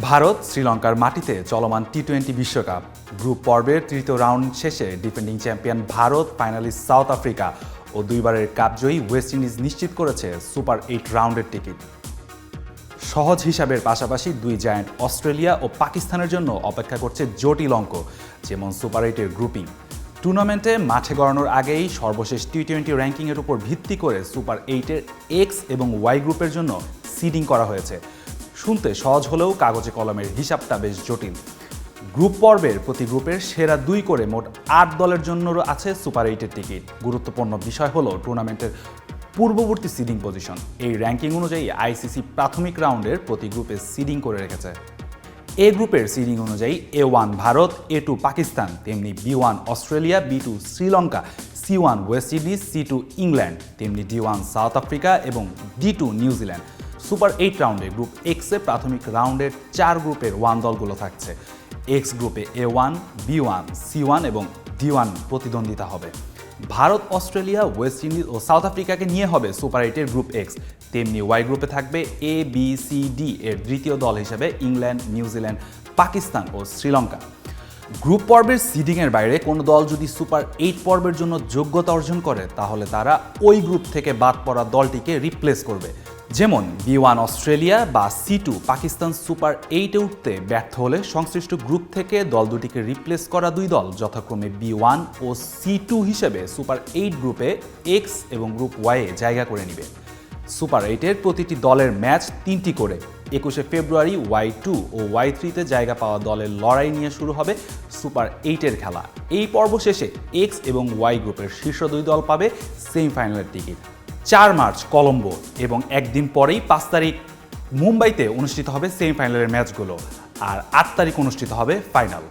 ভারত শ্রীলঙ্কার মাটিতে চলমান টি-20 বিশ্বকাপ গ্রুপ পর্বের তৃতীয় রাউন্ড শেষে defending champion Bharat, finalist South Africa ও দুইবারের কাপজয়ী ওয়েস্ট ইন্ডিজ নিশ্চিত করেছে সুপার 8 রাউন্ডের টিকিট। সহজ হিসাবের পাশাপাশি দুই জায়ান্ট অস্ট্রেলিয়া ও পাকিস্তানের জন্য অপেক্ষা করছে জটিল অঙ্ক, যেমন সুপার 8-এর গ্রুপিং। টুর্নামেন্টে মাঠে গড়ানোর আগেই সর্বশেষ টি-20 র্যাঙ্কিংয়ের উপর ভিত্তি করে সুপার 8-এর এক্স এবং ওয়াই গ্রুপের জন্য সিডিং করা হয়েছে। শুনতে সহজ হলেও কাগজে কলমের হিসাবটা বেশ জটিল। গ্রুপ পর্বের প্রতি গ্রুপের সেরা 2 করে মোট 8 দলের জন্য আছে সুপার 8-এর টিকিট। গুরুত্বপূর্ণ বিষয় হলো টুর্নামেন্টের পূর্ববর্তী সিডিং পজিশন। এই র্যাঙ্কিং অনুযায়ী আইসিসি প্রাথমিক রাউন্ডের প্রতি গ্রুপে সিডিং করে রেখেছে। এ গ্রুপের সিডিং অনুযায়ী A1 ভারত, A2 পাকিস্তান, তেমনি B1 Australia, B2 Sri Lanka, C1 West Indies, C2 England, তেমনি D1 সাউথ আফ্রিকা এবং D2 নিউজিল্যান্ড। সুপার 8 রাউন্ডে গ্রুপ এক্সে প্রাথমিক রাউন্ডের 4 গ্রুপের 1 দলগুলো থাকছে। এক্স গ্রুপে A1, B1, C1 এবং D1 প্রতিদ্বন্দ্বিতা হবে। ভারত, অস্ট্রেলিয়া, ওয়েস্ট ইন্ডিজ ও সাউথ আফ্রিকাকে নিয়ে হবে সুপার 8-এর গ্রুপ এক্স। তেমনি ওয়াই গ্রুপে থাকবে A, B, C, D এর দ্বিতীয় দল হিসেবে ইংল্যান্ড, নিউজিল্যান্ড, পাকিস্তান ও শ্রীলঙ্কা। গ্রুপ পর্বের সিডিংয়ের বাইরে কোনো দল যদি সুপার 8 পর্বের জন্য যোগ্যতা অর্জন করে, তাহলে তারা ওই গ্রুপ থেকে বাদ পড়া দলটিকে রিপ্লেস করবে। যেমন B1 অস্ট্রেলিয়া বা C2 পাকিস্তান সুপার 8-এ উঠতে ব্যর্থ হলে সংশ্লিষ্ট গ্রুপ থেকে দল দুটিকে রিপ্লেস করা 2 দল যথাক্রমে B1 ও C2 হিসেবে সুপার 8 গ্রুপে এক্স এবং গ্রুপ ওয়াইয়ে জায়গা করে নেবে। সুপার 8-এর প্রতিটি দলের ম্যাচ 3টি করে। 21শে ফেব্রুয়ারি Y2 ও Y3-তে জায়গা পাওয়া দলের লড়াই নিয়ে শুরু হবে সুপার 8-এর খেলা। এই পর্ব শেষে এক্স এবং ওয়াই গ্রুপের শীর্ষ 2 দল পাবে সেমিফাইনালের টিকিট। 4 মার্চ কলম্বো এবং একদিন পরেই 5 তারিখ মুম্বাইতে অনুষ্ঠিত হবে সেমিফাইনালের ম্যাচগুলো, আর 8 তারিখ অনুষ্ঠিত হবে ফাইনাল।